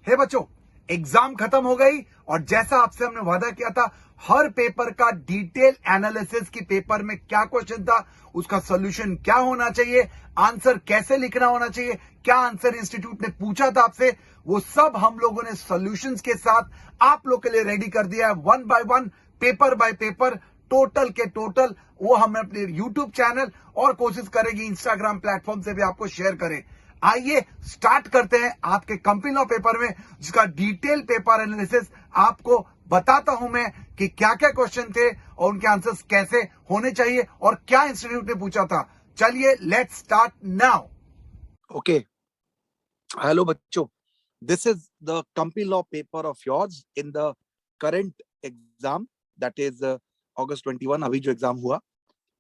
हे बच्चों, एग्जाम खत्म हो गई और जैसा आपसे हमने वादा किया था, हर पेपर का डिटेल एनालिसिस की पेपर में क्या क्वेश्चन था, उसका सोल्यूशन क्या होना चाहिए, आंसर कैसे लिखना होना चाहिए, क्या आंसर इंस्टीट्यूट ने पूछा था आपसे, वो सब हम लोगों ने सॉल्यूशंस के साथ आप लोग के लिए रेडी कर दिया है, one by one, paper by paper, total के टोटल। वो हम अपने यूट्यूब चैनल और कोशिश करेंगे इंस्टाग्राम प्लेटफॉर्म से भी आपको शेयर करें। आइए स्टार्ट करते हैं आपके कंपनी लॉ पेपर में, जिसका डिटेल पेपर एनालिसिस आपको बताता हूं मैं कि क्या क्या क्वेश्चन थे और उनके आंसर्स कैसे होने चाहिए और क्या इंस्टीट्यूट ने पूछा था। चलिए let's start now. Okay. Hello, बच्चों. This is the company law paper of yours in the current exam, that is August 21. अभी जो एग्जाम हुआ,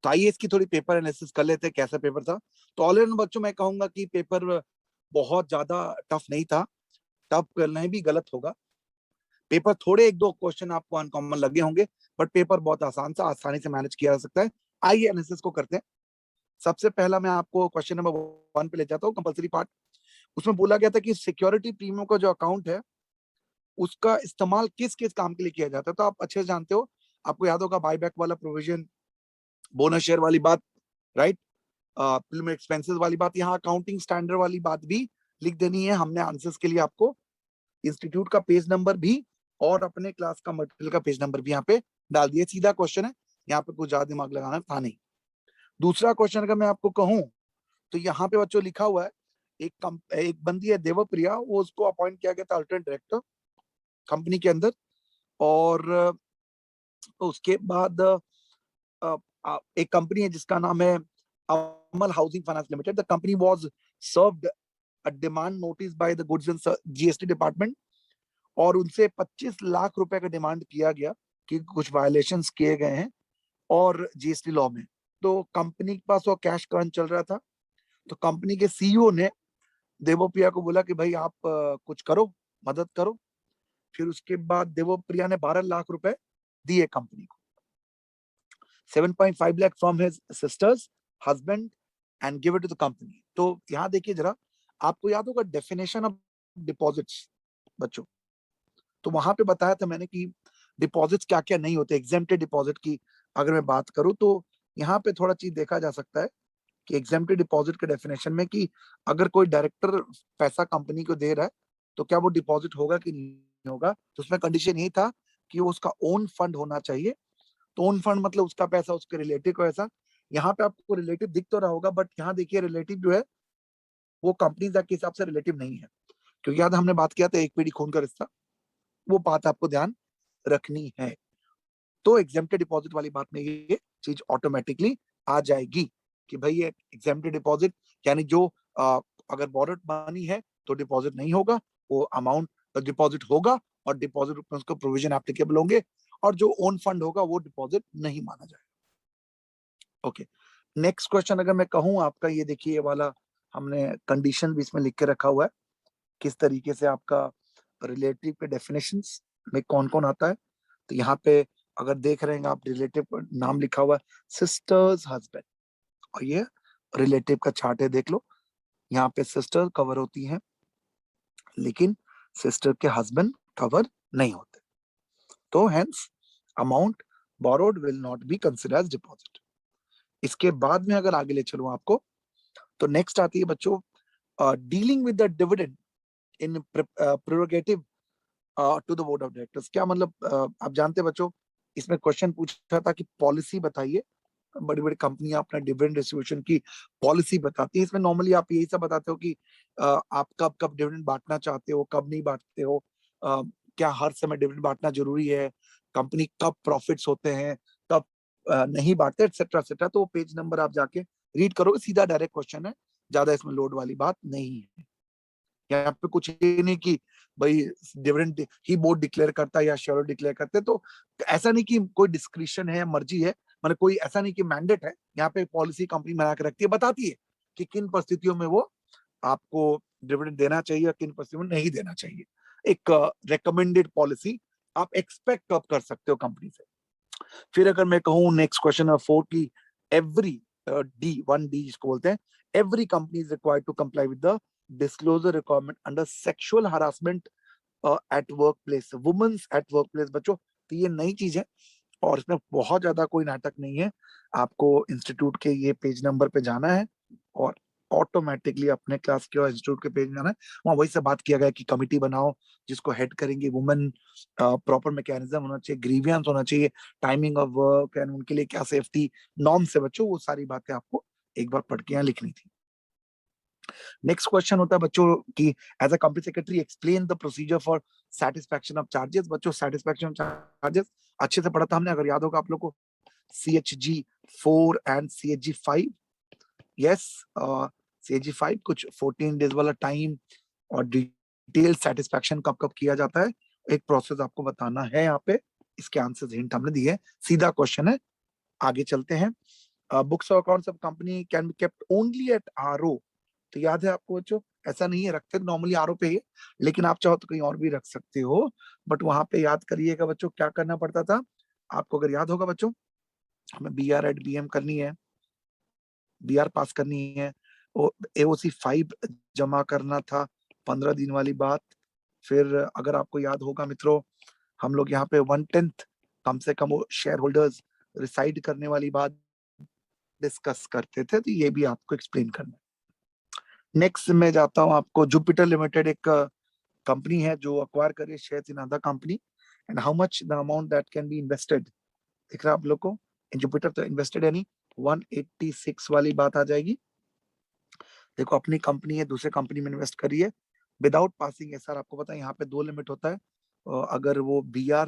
तो आइए इसकी थोड़ी पेपर एनालिसिस कर लेते हैं कैसा पेपर था। तो ऑल इन बच्चों मैं कहूंगा कि पेपर बहुत ज्यादा टफ नहीं था। टफ करना ही भी गलत होगा। पेपर थोड़े एक दो क्वेश्चन आपको अनकॉमन लगे होंगे, बट पेपर बहुत आसान सा, आसानी से मैनेज किया जा सकता है। आइए एनालिसिस को करते हैं। सबसे पहला मैं आपको क्वेश्चन नंबर 1 पे ले जाता हूँ, कंपलसरी पार्ट। उसमें बोला गया था कि सिक्योरिटी प्रीमियम का जो अकाउंट है, उसका इस्तेमाल किस किस काम के लिए किया जाता है। तो आप अच्छे से जानते हो, आपको याद होगा बाईबैक वाला प्रोविजन, बोनस शेयर वाली बात, राइट, प्रीमियम एक्सपेंसेस वाली बात। यहाँ अकाउंटिंग स्टैंडर्ड वाली बात भी लिख देनी है। हमने आंसर्स के लिए आपको इंस्टीट्यूट का पेज नंबर भी और अपने क्लास का मटेरियल का पेज नंबर भी यहाँ पे डाल दिए। सीधा क्वेश्चन है, यहाँ पे कुछ ज्यादा दिमाग लगाना था नहीं। दूसरा क्वेश्चन अगर मैं आपको कहूं, तो यहाँ पे बच्चों लिखा हुआ है, एक बंदी है देवप्रिया, वो उसको अपॉइंट किया गया था अल्टरनेट डायरेक्टर कंपनी के अंदर। और उसके बाद एक कंपनी है जिसका नाम है Amal housing finance limited. The company was served a demand notice by the goods and GST department, और उनसे 25 लाख रुपए का डिमांड किया गया कि कुछ वायलेशंस किए गए हैं और जीएसटी लॉ में। तो कंपनी के पास वो कैश क्रंच चल रहा था। तो कंपनी के सीईओ ने देवप्रिया को बोला कि भाई आप कुछ करो, मदद करो। फिर उसके बाद देवप्रिया ने 12 लाख रुपए दिए कंपनी को, 7.5 lakh from his sister's husband and give it to the company. तो यहाँ देखिए जरा, आपको याद होगा डेफिनेशन ऑफ डिपॉजिट्स बच्चों, तो वहां पे बताया था मैंने कि डिपॉजिट्स क्या क्या नहीं होते। एग्जेम्प्टेड डिपॉजिट की अगर मैं बात करूं, तो यहाँ पे थोड़ा चीज देखा जा सकता है कि एग्जेम्प्टेड डिपॉजिट के डेफिनेशन में कि अगर कोई डायरेक्टर पैसा कंपनी को दे रहा है, तो क्या वो डिपॉजिट होगा कि नहीं होगा। तो उसमें कंडीशन यही था कि वो उसका ओन फंड होना चाहिए। तो ओन फंड मतलब उसका पैसा उसके रिलेटिव को ऐसा। यहाँ पे आपको रिलेटिव दिख तो रहा होगा, बट यहाँ देखिए रिलेटिव जो है वो कंपनी के हिसाब से रिलेटिव नहीं है, क्योंकि याद हमने बात किया था एक पीढ़ी खून का रिश्ता, वो बात आपको ध्यान रखनी है। तो एग्जेम्प्टेड डिपॉजिट वाली बात में ये चीज ऑटोमेटिकली आ जाएगी कि भाई ये एग्जेम्प्टेड डिपॉजिट यानी जो अगर बॉरोड मनी है तो डिपॉजिट नहीं होगा, वो अमाउंट डिपॉजिट होगा और डिपॉजिट में उसको प्रोविजन एप्लीकेबल होंगे, और जो ओन फंड होगा वो डिपॉजिट नहीं माना जाएगा। ओके, नेक्स्ट क्वेश्चन अगर मैं कहूँ आपका, ये देखिए ये वाला हमने कंडीशन भी इसमें लिख के रखा हुआ है, किस तरीके से आपका रिलेटिव के डेफिनेशंस में कौन कौन आता है। तो यहाँ पे अगर देख रहे हैं आप, रिलेटिव नाम लिखा हुआ है सिस्टर्स हस्बैंड, और ये रिलेटिव का चार्ट है, देख लो। यहाँ पे सिस्टर कवर होती हैं, लेकिन सिस्टर के हस्बैंड कवर नहीं होते। तो hence amount borrowed will not be considered as deposit. इसके बाद में अगर आगे ले चलूं आपको, तो नेक्स्ट आती है बच्चों dealing with the dividend in prerogative to the board of directors. क्या मतलब, आप जानते हैं बच्चों, इसमें क्वेश्चन पूछा था कि पॉलिसी बताइए। बड़ी बड़ी कंपनियां अपना डिविडेंड डिस्ट्रीब्यूशन की पॉलिसी बताती है। इसमें नॉर्मली आप यही सब बताते हो कि आप कब कब डिविडेंड बांटना चाहते हो, कब नहीं बांटते हो, क्या हर समय डिविडेंड बांटना जरूरी है, कंपनी कब प्रॉफिट्स होते हैं, कब नहीं बांटते, एक्सेट्रा एक्सेट्रा। तो पेज नंबर आप जाके रीड करो, सीधा डायरेक्ट क्वेश्चन है, ज्यादा इसमें लोड वाली बात नहीं है। यहाँ पे कुछ ये नहीं कि भाई डिविडेंड ही बोर्ड डिक्लेयर करता है या शेयर डिक्लेयर करते हैं। तो ऐसा नहीं कि कोई डिस्क्रिप्शन है या मर्जी है, मतलब कोई ऐसा नहीं कि मैंडेट है। यहाँ पे पॉलिसी कंपनी बना के रखती है, बताती है कि किन परिस्थितियों में वो आपको डिविडेंड देना चाहिए, किन परिस्थितियों में नहीं देना चाहिए। एक रिकमेंडेड पॉलिसी आप एक्सपेक्ट कब कर सकते हो कंपनी से। फिर अगर मैं कहूँ नेक्स्ट क्वेश्चन नंबर 4 की, एवरी डी जिसको बोलते हैं, every company is required to comply with the disclosure requirement under sexual harassment at workplace, women's at workplace बच्चों। तो ये नई चीज है और इसमें बहुत ज्यादा कोई नाटक नहीं है। आपको इंस्टीट्यूट के ये पेज नंबर पे जाना है और ऑटोमेटिकली अपने क्लास के और इंस्टीट्यूट के पेज जाना है। वहाँ वही से बात किया गया कि कमिटी बनाओ जिसको हेड करेंगे वुमेन, प्रॉपर मैकेनिज्म होना चाहिए, ग्रीवियंस होना चाहिए, टाइमिंग ऑफ वर्क एंड उनके लिए क्या सेफ्टी नॉर्म्स है बच्चों, वो सारी बातें आपको एक बार पढ़ के यहाँ लिखनी थी। नेक्स्ट क्वेश्चन होता है बच्चों कि as a company secretary explain the procedure for satisfaction of charges. बच्चों सेटिस्फैक्शन ऑफ चार्जेस अच्छे से पढ़ा था हमने, अगर याद होगा आप लोग को, CHG 4 and CHG 5। Yes, CHG 5 कुछ 14 डेज वाला टाइम और डिटेल सेटिस्फैक्शन कब कब किया जाता है, एक प्रोसेस आपको बताना है यहाँ पे। इसके आंसर हिंट हमने दिए हैं, सीधा क्वेश्चन है। आगे चलते हैं। बुक्स और accounts of company can be kept only at RO। तो याद है आपको बच्चों, ऐसा नहीं है, रखते नॉर्मली RO पे ही, लेकिन आप चाहो तो कहीं और भी रख सकते हो। बट वहां पे याद करिएगा बच्चों क्या करना पड़ता था आपको, अगर याद होगा बच्चों, हमें BR@BM करनी है, BR पास करनी है, AOC 5 जमा करना था, 15 दिन वाली बात। फिर अगर आपको याद होगा मित्रों, हम लोग यहाँ पे 1/10 कम से कम शेयर होल्डर्स रिसाइड करने वाली बात डिस्कस करते थे, तो ये भी आपको एक्सप्लेन करना है। नेक्स्ट मैं जाता हूँ आपको, जुपिटर लिमिटेड एक कंपनी है जो अक्वायर करे shares in other company and how much the amount that can be invested. दिख रहा है आप लोग को, इन जुपिटर तो इन्वेस्टेड यानी 186 वाली बात आ जाएगी। देखो अपनी कंपनी है, दूसरे कंपनी में इन्वेस्ट करिए विदाउट पासिंग SR। आपको पता है यहाँ पे 2 लिमिट होता है, अगर वो BR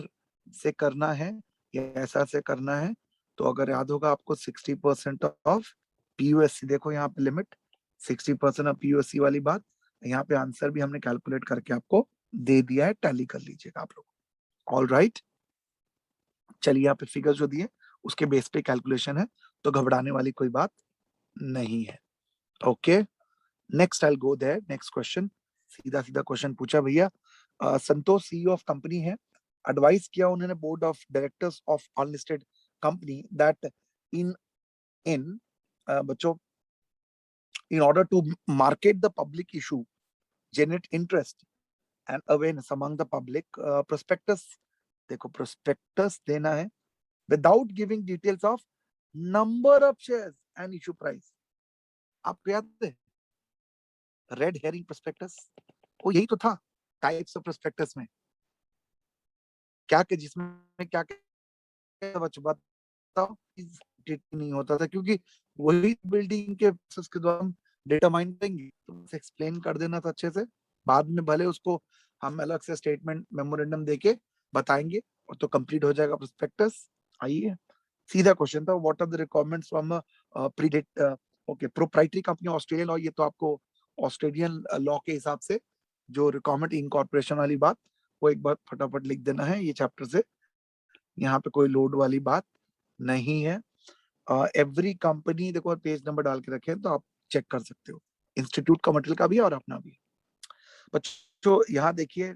से करना है या SR से करना है। तो अगर याद होगा आपको 60% ऑफ PUSC, देखो यहाँ पे लिमिट 60% ऑफ PUSC वाली बात। यहाँ पे आंसर भी हमने कैलकुलेट करके आपको दे दिया है, टैली कर लीजिएगा आप लोग। ऑल राइट, चलिए यहाँ पे फिगर जो दिए उसके बेस पे कैलकुलेशन है, तो घबराने वाली कोई बात नहीं है। Okay, next I go there. Next question, सीधा सीधा क्वेश्चन पूछा भैया। संतोष CEO ऑफ कंपनी है, एडवाइस किया उन्होंने board of directors of unlisted company that in in बच्चों, in order to market the public issue, generate interest and awareness among the public, prospectus, देखो prospectus देना है without giving details of number of shares and issue price. आपको याद है red herring prospectus, वो यही तो था टाइप्स ऑफ प्रोस्पेक्टस में, क्या के जिसमें क्या क्या बच्चों बताओ, नहीं होता था क्योंकि वही बिल्डिंग के प्रोसेस के द्वारा हम डिटरमाइन करेंगे, तो एक्सप्लेन कर देना था अच्छे से। बाद में भले उसको हम अलग से स्टेटमेंट मेमोरेंडम देके बताएंगे और तो कंप्लीट हो जाएगा प्रोस्पेक्टस। आइए सीधा क्वेश्चन था, what are the requirements from predate, okay, proprietary company Australian law, ये तो आपको ऑस्ट्रेलियन लॉ के हिसाब से जो रिक्वायरमेंट इनकॉर्पोरेशन वाली बात, वो एक बार फटाफट लिख देना है ये चैप्टर से, यहाँ पे कोई लोड वाली बात नहीं है। एवरी कंपनी देखो पेज नंबर डाल के रखे हैं तो आप चेक कर सकते हो, इंस्टीट्यूट का मटेरियल का भी और अपना भी। बच्चों यहाँ देखिए,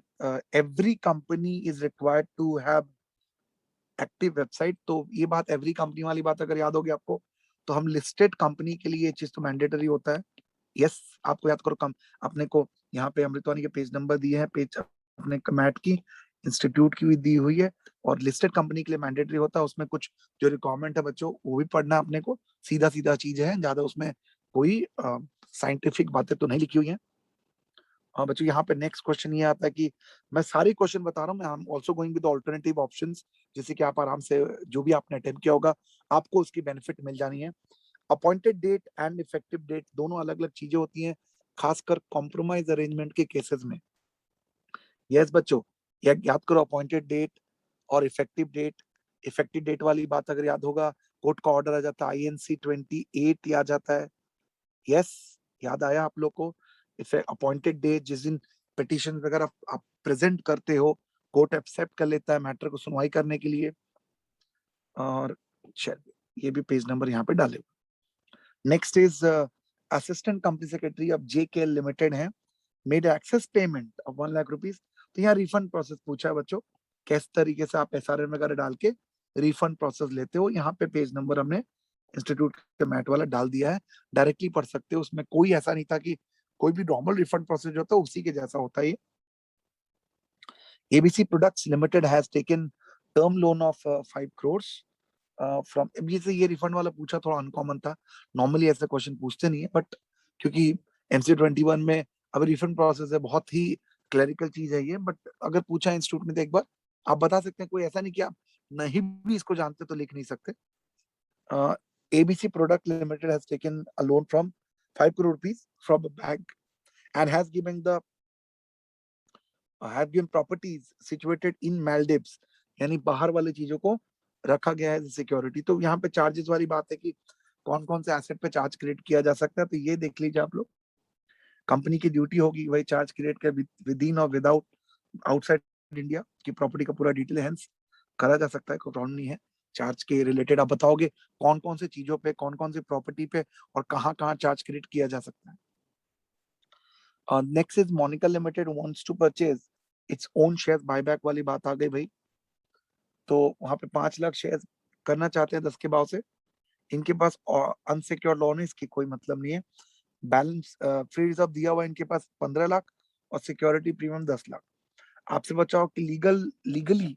every company is required to have active website. तो ये बात एवरी कंपनी वाली बात अगर याद होगी आपको, तो हम लिस्टेड कंपनी के लिए ये चीज तो मैंडेटरी होता है। यस, आपको याद करो, कम अपने को यहाँ पे अमृतवाणी के पेज नंबर दिए हैं, पेज अपने मैट की, इंस्टीट्यूट की भी दी हुई है, और लिस्टेड कंपनी के लिए मैंडेटरी होता है। उसमें कुछ जो रिक्वायरमेंट है बच्चों वो भी पढ़ना है अपने को, सीधा सीधा चीज है, ज्यादा उसमें कोई साइंटिफिक बातें तो नहीं लिखी हुई है। हाँ बच्चों, यहाँ पे नेक्स्ट क्वेश्चन ये आता है कि मैं सारे क्वेश्चन बता रहा हूँ, मैं I am also going with alternative options, जिससे कि आप आराम से जो भी आपने अटेम्प्ट किया होगा आपको उसकी बेनिफिट मिल जानी है। Appointed date and effective date दोनों अलग अलग चीजें होती हैं, खासकर कॉम्प्रोमाइज अरेंजमेंट के केसेस में। यस बच्चों, याद करो अपॉइंटेड डेट और इफेक्टिव डेट। इफेक्टिव डेट वाली बात अगर याद होगा, कोर्ट का ऑर्डर आ जाता है INC 28 याद जाता है। यस, याद आया आप लोग को। अपॉइंटेड डेट जिस दिन पिटीशन वगैरह आप प्रेजेंट करते हो, कोर्ट एक्सेप्ट कर लेता है मैटर को सुनवाई करने के लिए। और ये भी पेज नंबर यहाँ पे डाले। Next is assistant company secretary of JKL limited है, made excess payment of 1 lakh rupees. तो यहाँ रिफंड प्रोसेस पूछा है बच्चों, किस तरीके से आप SRN वगैरह डाल के रिफंड प्रोसेस लेते हो। यहाँ पे पेज नंबर हमने इंस्टीट्यूट के मैट वाला डाल दिया है, डायरेक्टली पढ़ सकते हो, उसमें कोई ऐसा नहीं था कि कोई भी नॉर्मल रिफंड प्रोसेस जो होता है उसी के जैसा होता है ये। ABC Products Limited has taken term loan of 5 crores from, ये रिफंड वाला पूछा, थोड़ा अनकॉमन था, नॉर्मली ऐसे क्वेश्चन पूछते नहीं है, बट क्योंकि MC21 में अब रिफंड प्रोसेस है, बहुत ही क्लरिकल चीज है ये, बट अगर पूछा इंस्टीट्यूट में तो एक बार आप बता सकते हैं, कोई ऐसा नहीं कि आप नहीं भी इसको जानते तो लिख नहीं सकते. ABC Product Limited has taken a loan from 5 crore rupees from a bank and has given properties situated in Maldives, यानी बाहर वाले चीजों को रखा गया है सिक्योरिटी. तो यहाँ पे चार्जेस वाली बात है कि कौन कौन से एसेट पे चार्ज क्रिएट किया जा सकता है, तो ये देख लीजिए आप लोग. कंपनी की ड्यूटी होगी वही चार्ज क्रिएट कर विद इन और विदाउट आउटसाइड इंडिया की प्रॉपर्टी का पूरा डिटेल हेंस करा जा सकता है, कोई प्रॉब्लम नहीं है. चार्ज के रिलेटेड आप बताओगे कौन कौन से चीजों पे, कौन कौन सी प्रॉपर्टी पे और कहाँ कहाँ चार्ज क्रिएट किया जा सकता है. Next is Monica limited wants to purchase its own share, buyback वाली बात आ गई भाई. तो वहां पे 5 लाख शेयर करना चाहते हैं 10 के भाव से. इनके पास अनसिक्योर्ड लोन है, इसकी कोई मतलब नहीं है. बैलेंस फ्री रिजर्व दिया हुआ इनके पास 15 लाख और सिक्योरिटी प्रीमियम 10 लाख. आपसे बचाओ कि लीगली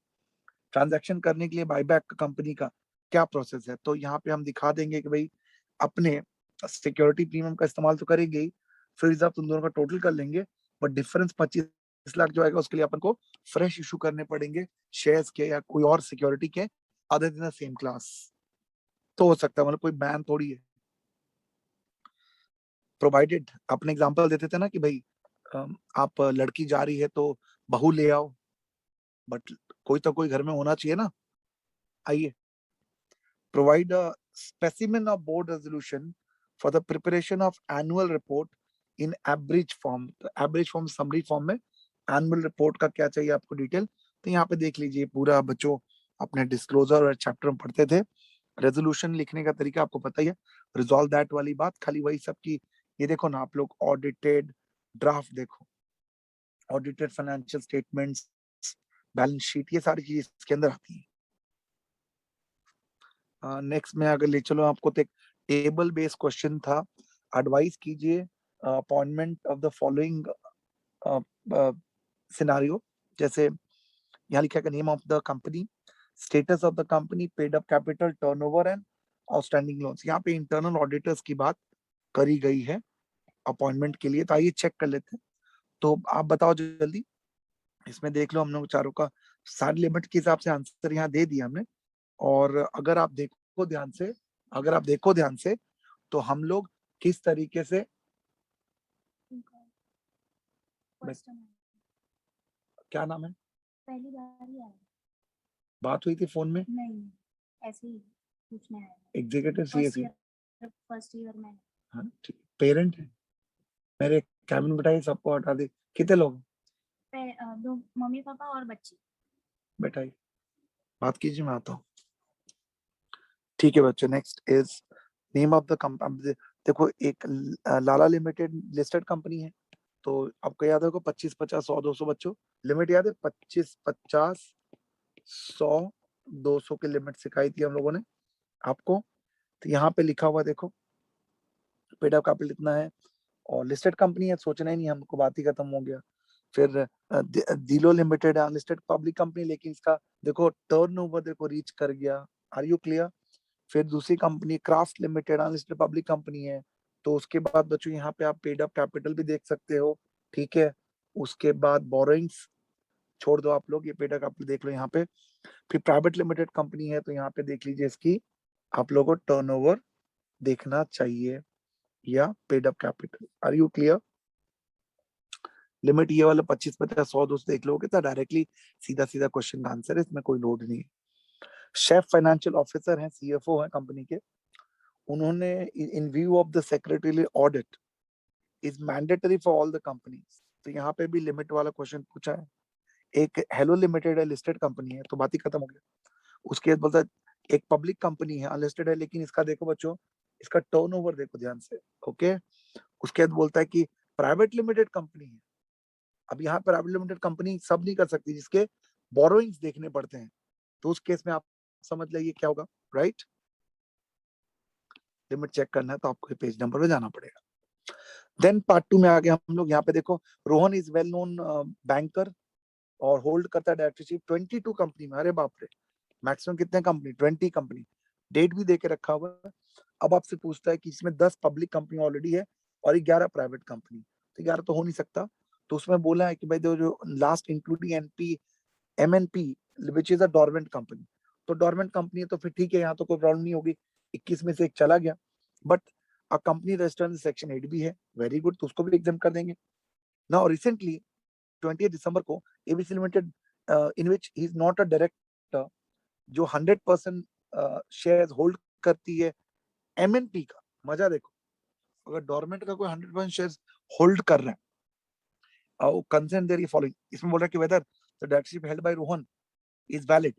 ट्रांजैक्शन करने के लिए बायबैक कंपनी का क्या प्रोसेस है. तो यहाँ पे हम दिखा देंगे कि भाई अपने सिक्योरिटी प्रीमियम का इस्तेमाल तो करेंगे ही, फ्री रिजर्व तुम दोनों का टोटल कर लेंगे, बट डिफरेंस 25 लाख जो आएगा उसके लिए अपन को फ्रेश इशू करने पड़ेंगे शेयर्स के या कोई और सिक्योरिटी के other than the same class. तो हो सकता है, मतलब कोई बैन थोड़ी है. प्रोवाइडेड अपने एग्जांपल देते थे ना कि भाई आप लड़की जा रही है तो बहू ले आओ, बट कोई तो कोई घर में होना चाहिए ना. आइए, provide a specimen of board resolution for the preparation of annual report in average form. Average form summary form में एनुअल रिपोर्ट का क्या चाहिए आपको डिटेल. तो यहाँ पे देख लीजिए पूरा, बच्चों अपने डिस्क्लोजर और चैप्टर में पढ़ते थे. रेजोल्यूशन लिखने का तरीका आपको पता ही है, रिजॉल्व दैट वाली बात, खाली वही सब की. ये देखो ना आप लोग, ऑडिटेड ड्राफ्ट देखो, audited financial statements, balance sheet, ये सारी चीज इसके अंदर आती है. नेक्स्ट में अगर ले चलो आपको, तो एक टेबल बेस्ड क्वेश्चन था. एडवाइस कीजिए appointment of the following scenario. जैसे यहाँ लिखा है name of the company, status of the company, paid up capital, turnover and outstanding loans. यहाँ पे इंटरनल ऑडिटर्स की बात करी गई है अपॉइंटमेंट के लिए. तो आइए चेक कर लेते हैं. तो आप बताओ जल्दी, इसमें देख लो हम लोग चारों का सारी लिमिट के हिसाब से आंसर यहाँ दे दिया हमने. और अगर आप देखो ध्यान से तो हम लोग किस तरीके से, क्या नाम है, पहली बार ही आया. बात हुई थी फोन में, नहीं, ऐसे ही पूछने आया. Executive CSC. फर्स्ट ईयर में. हाँ ठीक. पेरेंट है मेरे, कैबिन बिठाई, सबको हटा दे. कितने लोग? 2 मम्मी पापा और बच्ची. बैठाई, बात कीजिए, मैं आता हूँ. ठीक है बच्चों, next is name of the company. देखो एक लाला लिमिटेड लिस्टेड कंपनी है, तो आपको याद होगा 25, 50, 100, 200. बच्चों लिमिट याद है, 25, 50, 100, 200 की लिमिट सिखाई थी हम लोगों ने आपको. तो यहाँ पे लिखा हुआ देखो, पेड अप कैपिटल इतना है और लिस्टेड कंपनी है, सोचना ही नहीं हमको, बात ही खत्म हो गया. फिर दिलो लिमिटेड है अनलिस्टेड पब्लिक कंपनी, लेकिन इसका देखो टर्नओवर देखो रीच कर गया. Are you clear? फिर दूसरी company Craft limited unlisted public company है. तो उसके बाद बच्चों यहाँ पे आप पेड अप कैपिटल भी देख सकते हो. ठीक है, उसके बाद बोरोइंग्स छोड़ दो आप लोग, ये पेड अप कैपिटल देख लो यहाँ पे. फिर प्राइवेट लिमिटेड कंपनी है, तो यहाँ पे देख लीजिए इसकी आप लोगों को टर्नओवर देखना चाहिए या paid up capital. Are you clear? Limit ये वाला 25, 50, 100, 200 देख लोगे तो डायरेक्टली सीधा सीधा क्वेश्चन का आंसर है, इसमें कोई लोड नहीं है. शेफ फाइनेंशियल ऑफिसर हैं, सीएफओ हैं कंपनी के. उन्होंने इन view of the secretary audit is mandatory for all the companies. तो यहाँ पे भी लिमिट वाला क्वेश्चन पूछा है. एक हेलो लिमिटेड है, लिस्टेड कंपनी है, तो बात ही खत्म हो गया. उसके बाद बोलता है एक पब्लिक कंपनी है, अनलिस्टेड है, लेकिन इसका देखो बच्चों, इसका टर्नओवर देखो ध्यान से. ओके, उसके बाद बोलता है कि प्राइवेट लिमिटेड कंपनी है. अब यहाँ प्राइवेट लिमिटेड कंपनी सब नहीं कर सकती, जिसके बोरोइंग्स देखने पड़ते हैं. तो उस केस में आप समझ लीजिए क्या होगा, राइट? लिमिट चेक करना है तो आपको पेज नंबर पे जाना पड़ेगा. देन पार्ट 2 में आगे हम लोग यहाँ पे देखो, Rohan is well known banker और होल्ड करता है डायरेक्टरशिप 22 कंपनी में। अरे बाप रे, मैक्सिमम कितने कंपनी? 20 कंपनी। डेट भी देके रखा हुआ है। अब आपसे पूछता है कि इसमें 10 पब्लिक कंपनी ऑलरेडी है और 11 प्राइवेट कंपनी, तो 11 तो हो नहीं सकता। तो उसमें बोला है कि भाई जो last including NP MNP which is a dormant company, तो डोरमेंट कंपनी है तो फिर ठीक है, यहाँ तो कोई प्रॉब्लम नहीं होगी। 21 में से एक चला गया, but a company registered section 8 भी है, वेरी गुड, तो उसको भी एग्जाम कर देंगे। नाउ रिसेंटली 20 दिसंबर को ABC limited in which he is not a director, जो 100% शेयर होल्ड करती है एमएनपी का। मजा देखो, अगर डोरमेंट का कोई 100% शेयर होल्ड कर रहा है, कंसेंट देयर फॉलोइंग, इसमें बोल रहा है कि whether the directorship held by Rohan is valid.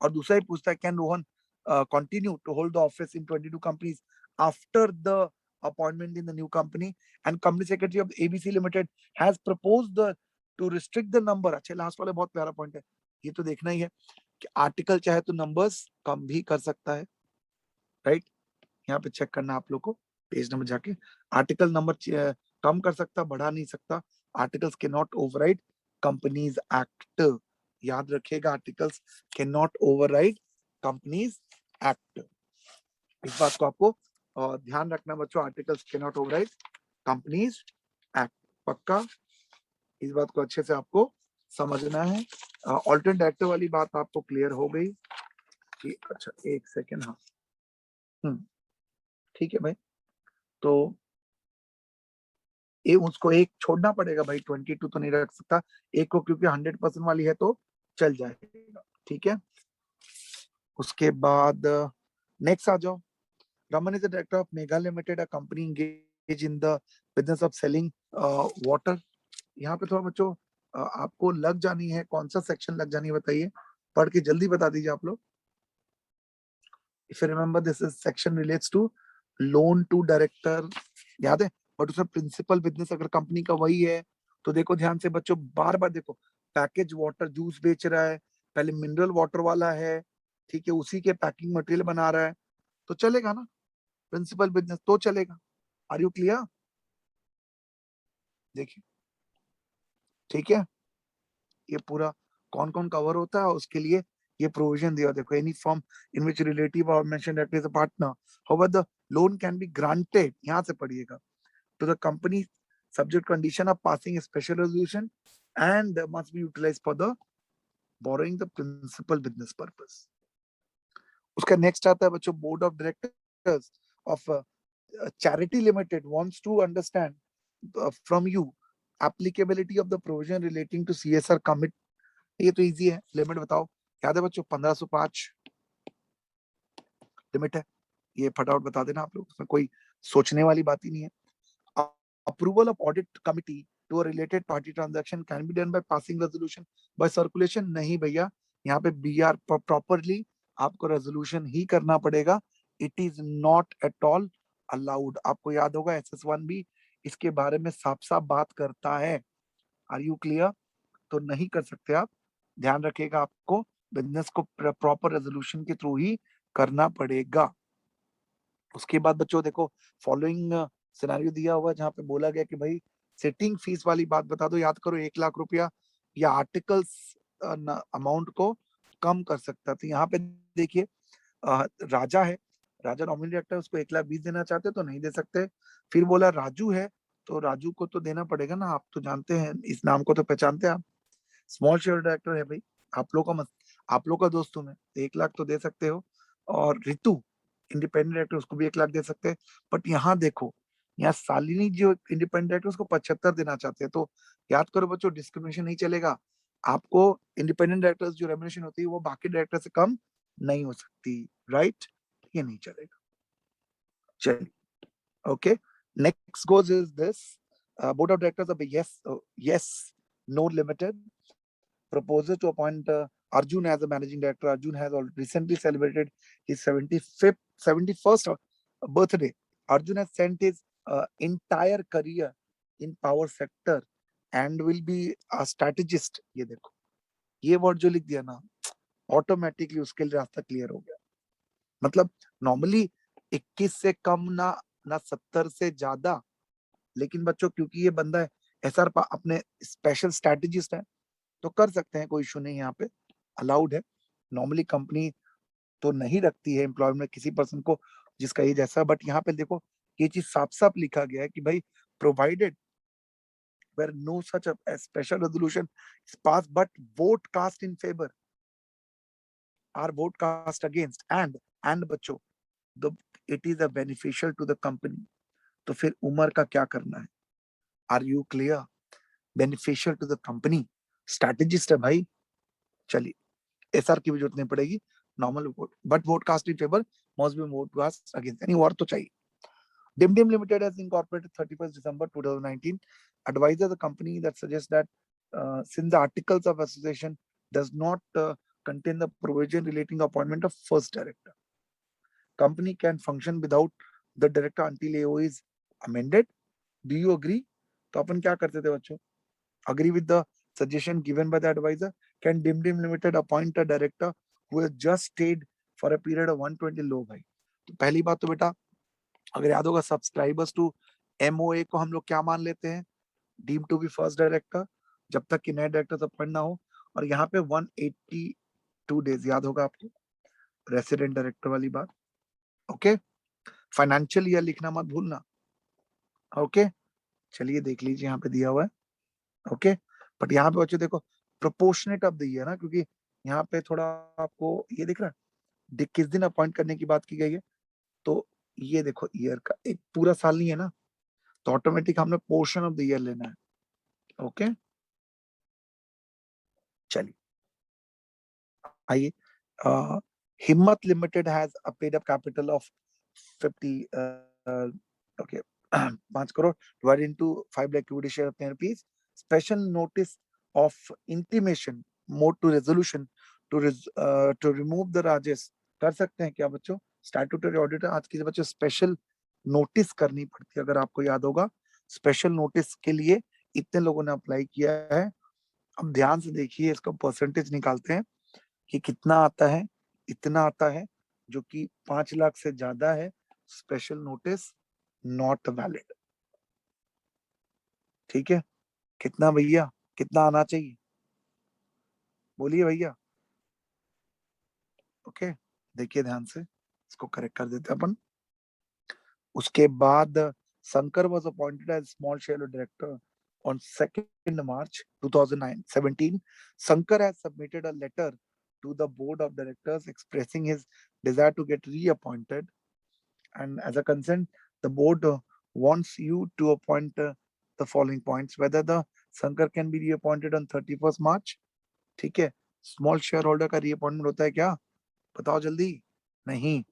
और दूसरा ही पूछता है can Rohan continue to hold the office in 22 companies after the appointment in the new company, and company secretary of ABC Limited has proposed to restrict the number। अच्छा, last वाले बहुत प्यारा point है, ये तो देखना ही है कि आर्टिकल चाहे तो नंबर्स कम भी कर सकता है, राइट। यहाँ पे चेक करना आप लोग को, पेज नंबर जाके, आर्टिकल नंबर कम कर सकता, बढ़ा नहीं सकता। आर्टिकल्स के नॉट ओवरराइड कंपनीज एक्ट, याद रखिएगा, आर्टिकल्स के नॉट ओवरराइड कंपनीज एक्ट। इस बात को आपको ध्यान रखना बच्चों, आर्टिकल्स के नॉट ओवरराइड कंपनीज एक्ट, पक्का इस बात को अच्छे से आपको समझना है। ऑल्टरनेट डायरेक्टर वाली बात आपको क्लियर हो गई कि अच्छा एक सेकेंड, हाँ ठीक है भाई, तो ये उसको एक छोड़ना पड़ेगा भाई, 22 तो नहीं रख सकता एक को, क्योंकि 100% वाली है तो चल जाएगा, ठीक है। उसके बाद नेक्स्ट आ जाओ, Raman is the director of mega limited, a company engaged in the business of selling water। यहाँ पे थोड़ा बच्चों आपको लग जानी है, कौन सा सेक्शन लग जानी है बताइए, पढ़ के जल्दी बता दीजिए आप लोग। If you remember this is section relates to loan to director, याद है, बट उसमें प्रिंसिपल बिजनेस अगर कंपनी का वही है तो देखो ध्यान से बच्चों, बार बार देखो, पैकेज वाटर जूस बेच रहा है, पहले मिनरल वाटर वाला है, ठीक है, उसी के पैकिंग मटेरियल बना रहा है, तो चलेगा ना, प्रिंसिपल बिजनेस तो चलेगा। Are you clear? देखिए ठीक है, ये पूरा कौन कौन कवर होता है उसके लिए ये प्रोविजन दिया, देखो, any form in which relative or mention that is a partner, however the loan can be granted, यहां से पढ़िएगा, to the company subject condition of passing a special resolution and must be utilized for the borrowing the principal business purpose। उसका next आता है बच्चों, board of directors of charity limited wants to understand from you applicability of the provision relating to CSR commit. ये तो easy है, limit बताओ, याद है बच्चों 1505 लिमिट है, ये फटाफट बता देना आप लोग, उसमें कोई सोचने वाली बात ही नहीं है। Approval of audit committee to a related party transaction can be done by passing resolution by circulation। नहीं भैया, यहाँ पे BR properly आपको resolution ही करना पड़ेगा, it is not at all allowed। आपको याद होगा SS1 भी इसके बारे में साफ साफ बात करता है, आर यू क्लियर? तो नहीं कर सकते आप, ध्यान रखिएगा, आपको बिजनेस को प्रॉपर रेजोल्यूशन के थ्रू ही करना पड़ेगा। उसके बाद बच्चों देखो, फॉलोइंग सिनेरियो दिया हुआ जहां पे बोला गया कि भाई सेटिंग फीस वाली बात बता दो, याद करो 1 लाख रुपया या आर्टिकल्स अमाउंट को कम कर सकता है। तो यहाँ पे देखिए राजा है, राजा नॉमिनी डायरेक्टर, उसको 1,20,000 देना चाहते तो नहीं दे सकते। फिर बोला राजू है, तो राजू को तो देना पड़ेगा ना, आप तो जानते हैं इस नाम को, तो पहचानते हैं आप, स्मॉल शेयर डायरेक्टर है भाई, आप लोग का मत, आप लोग का दोस्त हूं मैं, 1 लाख तो दे सकते हो। और रितु इंडिपेंडेंट डायरेक्टर, उसको भी 1 लाख दे सकते हैं। बट यहाँ देखो, यहाँ शालिनी जो इंडिपेंडेंट डायरेक्टर उसको 75 देना चाहते हैं, तो याद करो बच्चों, डिस्क्रिमिनेशन नहीं चलेगा, आपको इंडिपेंडेंट डायरेक्टर्स जो रेम्युनरेशन होती है वो बाकी डायरेक्टर से कम नहीं हो सकती, राइट, ये नहीं चलेगा। चलिए okay, next goes is this, board of directors of yes no limited proposes to appoint Arjun as a managing director। Arjun has recently celebrated his 71st birthday। Arjun has spent his entire career in power sector and will be a strategist। ये देखो, ये word जो लिख दिया ना, automatically उसके लिए रास्ता क्लियर हो गया। मतलब नॉर्मली 21 से कम ना 70 से ज्यादा, लेकिन बच्चों क्योंकि ये बंदा है SR अपने स्पेशल स्ट्रेटेजिस्ट है, तो कर सकते हैं, कोई इशू नहीं, यहाँ पे अलाउड है। नॉर्मली कंपनी तो नहीं रखती है एम्प्लॉयमेंट में किसी पर्सन को जिसका एज ऐसा, बट यहाँ पे देखो ये चीज साफ साफ लिखा गया है कि भाई provided where no such a special resolution is passed but vote cast in favor or vote cast against and बच्चों the it is a beneficial to the company, तो फिर उम्र का क्या करना है? Are you clear? Beneficial to the company, strategist है भाई। चलिए एसआर की भी जरूरत नहीं पड़ेगी, normal vote, but vote cast in favour must be vote cast against, यानी और तो चाहिए। Dimdim Limited has incorporated 31st December 2019. Advisor the company that suggests that since the articles of association does not contain the provision relating the appointment of first director, company can function without the director until AO is amended. Do you agree? तो अपन क्या करते थे बच्चों? Agree with the suggestion given by the advisor? Can Dimdim Limited appoint a director who has just stayed for a period of 120 लो भाई? तो पहली बात तो बेटा अगर याद होगा सब्सक्राइबर्स टू एमओए को हम लोग क्या मान लेते हैं? Deem to be first director जब तक कि नए डायरेक्टर अपॉइंट ना हो, और यहाँ पे 182 डेज याद होगा आपको, रेसिडेंट डायरेक्टर वाली बात। ओके, फाइनेंशियल ईयर लिखना मत भूलना। ओके, चलिए देख लीजिए यहाँ पे दिया हुआ है। ओके, बट यहाँ पे बच्चों देखो प्रोपोर्शनेट ऑफ द ईयर ना, क्योंकि यहाँ पे थोड़ा आपको ये दिख रहा है किस दिन अपॉइंट करने की बात की गई है, तो ये देखो ईयर का एक पूरा साल नहीं है ना, तो ऑटोमेटिक हमने पोर्शन ऑफ द ईयर लेना है। ओके, चलिए आइए। Himmat limited has a paid up capital of 50 okay 5 crore divided into 5 lakh equity share of 10 rupees. Special notice of intimation mode to resolution to remove the Rajesh कर सकते हैं क्या बच्चों? स्टैट्यूटरी ऑडिटर आज के बच्चों स्पेशल नोटिस करनी पड़ती है, अगर आपको याद होगा स्पेशल नोटिस के लिए इतने लोगों ने अप्लाई किया है। अब ध्यान से देखिए, इसका परसेंटेज निकालते हैं कि कितना आता है। इतना आता है जो कि 5 लाख से ज्यादा है, स्पेशल नोटिस नॉट वैलिड। ठीक है, कितना भैया, कितना आना चाहिए? बोलिए भैया। ओके, देखिए ध्यान से, इसको करेक्ट कर देते हैं अपन। उसके बाद Shankar was appointed as small shareholder director on 2nd March 2017. Shankar has submitted a letter to the board of directors expressing his desire to get reappointed, and as a consent the board wants you to appoint the following points: whether the Shankar can be reappointed on 31st March. ठीक है, small share holder का reappointment होता है क्या? बताओ जल्दी। नहीं।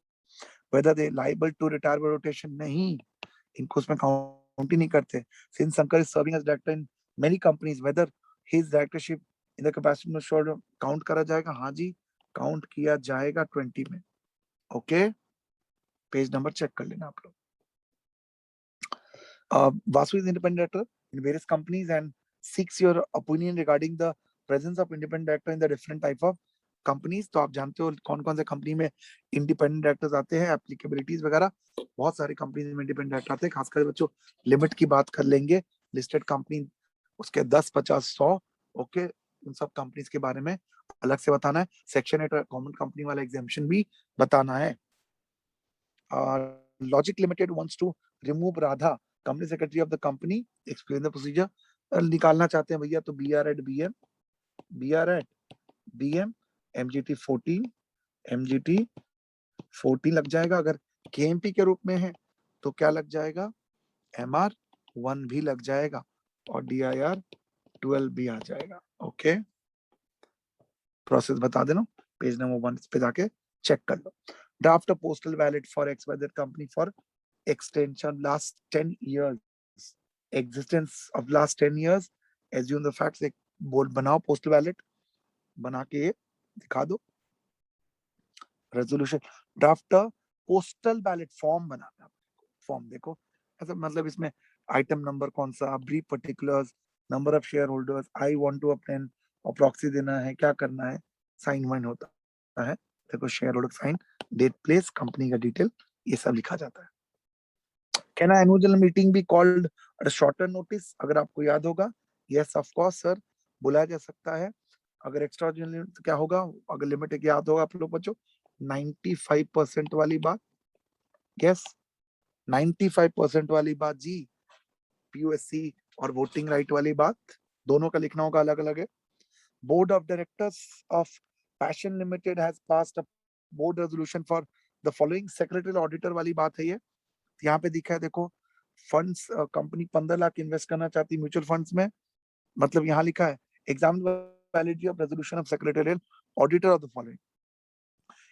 whether they liable to retire by rotation, नहीं, इनको उसमें काउंट ही नहीं करते। Since Shankar is serving as director in many companies, whether his directorship in the capacity of shareholder count करा जाएगा? हाँ जी, काउंट किया जाएगा 20 में। ओके, पेज नंबर चेक कर लेना आप लोग। Vasu is independent director in various companies and seeks your opinion regarding the presence of independent director in the different type of companies. तो आप जानते हो कौन कौन से कंपनी में इंडिपेंडेंट डायरेक्टर्स आते हैं, एप्लीकेबिलिटीज वगैरह, बहुत सारी कंपनी में इंडिपेंडेंट डायरेक्टर आते हैं। खासकर बच्चों लिमिट की बात कर लेंगे, लिस्टेड कंपनी उसके 10, 50, 100। ओके, उन सब कंपनीज के बारे में अलग से बताना है। सेक्शन 8 कॉमन कंपनी वाला एग्जामिशन भी बताना है। Logic limited wants to remove Radha company secretary of the company, explain the procedure. निकालना चाहते हैं भैया तो BR at BM, BR at BM MGT 14 लग जाएगा। अगर KMP के रूप में है तो क्या लग जाएगा? MR 1 भी लग जाएगा और DIR 12 भी आ जाएगा। ओके, प्रोसेस बता देना, पेज नंबर 1 पे जाके चेक कर लो। Draft a postal ballot for XYZ company for extension last 10 years, existence of last 10 years, assume the facts। एक बोर्ड बनाओ, पोस्टल बैलेट बना के दिखा दो। Resolution, draft postal ballot form बनाना है। फॉर्म देखो ऐसा, मतलब इसमें आइटम नंबर कौन सा, brief particulars, number of share holders, I want to obtain और प्रॉक्सी देना है, क्या करना है, साइन वाइन होता है। देखो share holder sign, date, place, company का डिटेल, ये सब लिखा जाता है। Can annual general meeting be called at a shorter notice? अगर आपको याद होगा, यस ऑफ कोर्स सर, बुलाया जा सकता है। अगर एक्स्ट्रा तो क्या होगा, अगर लिमिट एक याद होगा आप लोग बच्चों, 95% वाली बात, यस 95% वाली बात जी, पीयूएससी और वोटिंग राइट वाली बात, दोनों का लिखना होगा अलग अलग है। Board of directors of passion limited has passed a board resolution for the following, secretary auditor वाली बात है ये। यहाँ पे दिखा है देखो, फंड्स कंपनी 15 लाख इन्वेस्ट करना चाहती है म्यूचुअल फंड्स में, मतलब यहाँ लिखा है exam validity of resolution of secretarial auditor of the following,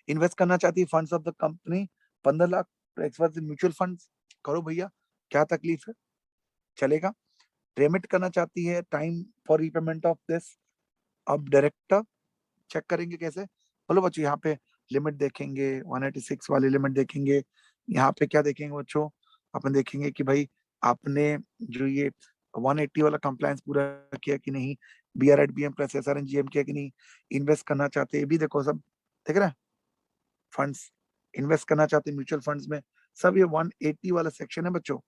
invest करना चाहती है funds of the company 15 lakh mutual funds, करो भैया, क्या तकलीफ है, चलेगा। रेमिट करना चाहती है time for repayment of this, अब डायरेक्टर चेक करेंगे कैसे, बोलो बच्चों, यहाँ पे लिमिट देखेंगे 186 वाली लिमिट देखेंगे, यहाँ पे क्या देखेंगे बच्चों, अपन देखेंगे कि भाई आपने जो ये 180 वाला कंप्लायंस पूरा किया कि नहीं, BR BM प्लस SRNGM किया कि नहीं, इन्वेस्ट करना चाहते हैं भी देखो सब देख रहे हैं, फंड्स इन्वेस्ट करना चाहते हैं म्यूचुअल फंड्स में, सब ये 180 वाला सेक्शन है बच्चों।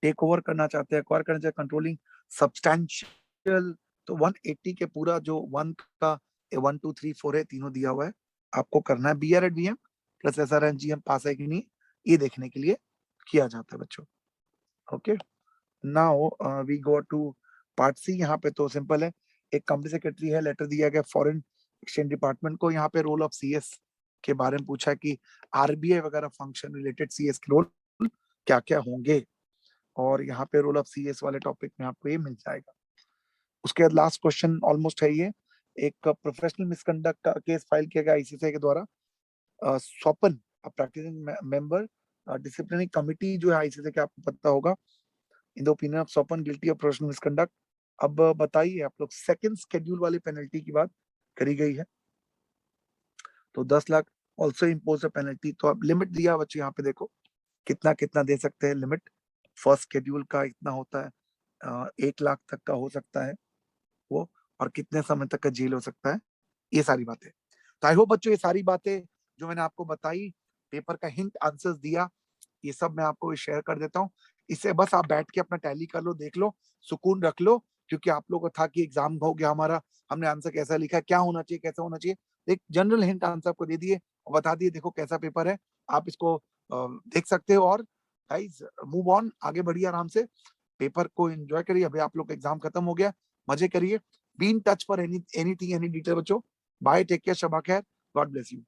टेक ओवर करना चाहते हैं, एक्वायर करना चाहते हैं, कंट्रोलिंग सब्सटैंशियल, तो 180 के पूरा जो 1 का 1 2 3 4 है, तीनों दिया हुआ है, आपको करना है। BR BM प्लस SRNGM पास है कि नहीं, ये देखने के लिए किया जाता है बच्चों। Okay, now we go to part C. यहाँ पे तो सिंपल है, एक कंपनी सेक्रेटरी है, लेटर दिया गया फॉरेन एक्सचेंज डिपार्टमेंट को, यहाँ पे रोल ऑफ CS के बारे में पूछा कि RBI वगैरह फंक्शन रिलेटेड CS के रोल क्या क्या होंगे, और यहाँ पे रोल ऑफ CS वाले टॉपिक में आपको ये मिल जाएगा। उसके बाद लास्ट क्वेश्चन ऑलमोस्ट है ये, एक प्रोफेशनल मिसकंडक्ट का केस फाइल किया गया ICCI के द्वारा, स्वपन प्रैक्टिसिंग मेंबर डिसिप्लिनरी कमिटी जो है ICCI के, आपको पता होगा, in the opinion of Swapan guilty of professional misconduct. अब बताइए आप लोग, सेकंड शेड्यूल वाली पेनल्टी की बात करी गई है, तो 10 लाख ऑल्सो इम्पोज पेनल्टी, तो अब लिमिट दिया बच्चे, यहाँ पे देखो कितना कितना दे सकते हैं लिमिट, फर्स्ट शेड्यूल का इतना होता है, 1 लाख तक का हो सकता है वो, और कितने समय तक का जेल हो सकता है, ये सारी बातें। तो आई होप बच्चों ये सारी बातें जो मैंने आपको बताई, पेपर का हिंट आंसर्स दिया, ये सब मैं आपको शेयर कर देता हूँ। इससे बस आप बैठ के अपना टैली कर लो, देख लो, सुकून रख लो, क्योंकि आप लोगों को था कि एग्जाम हो गया हमारा, हमने आंसर कैसा लिखा, क्या होना चाहिए, कैसा होना चाहिए, एक जनरल हिंट आंसर आपको दे दिए और बता दिए देखो कैसा पेपर है, आप इसको देख सकते हो, और गाइस मूव ऑन, आगे बढ़िए आराम से, पेपर को एंजॉय करिए, अभी आप लोग का एग्जाम खत्म हो गया, मजे करिए, be in touch for anything any detail बच्चों, बाय, टेक केयर, शबा खैर, गॉड ब्लेस यू।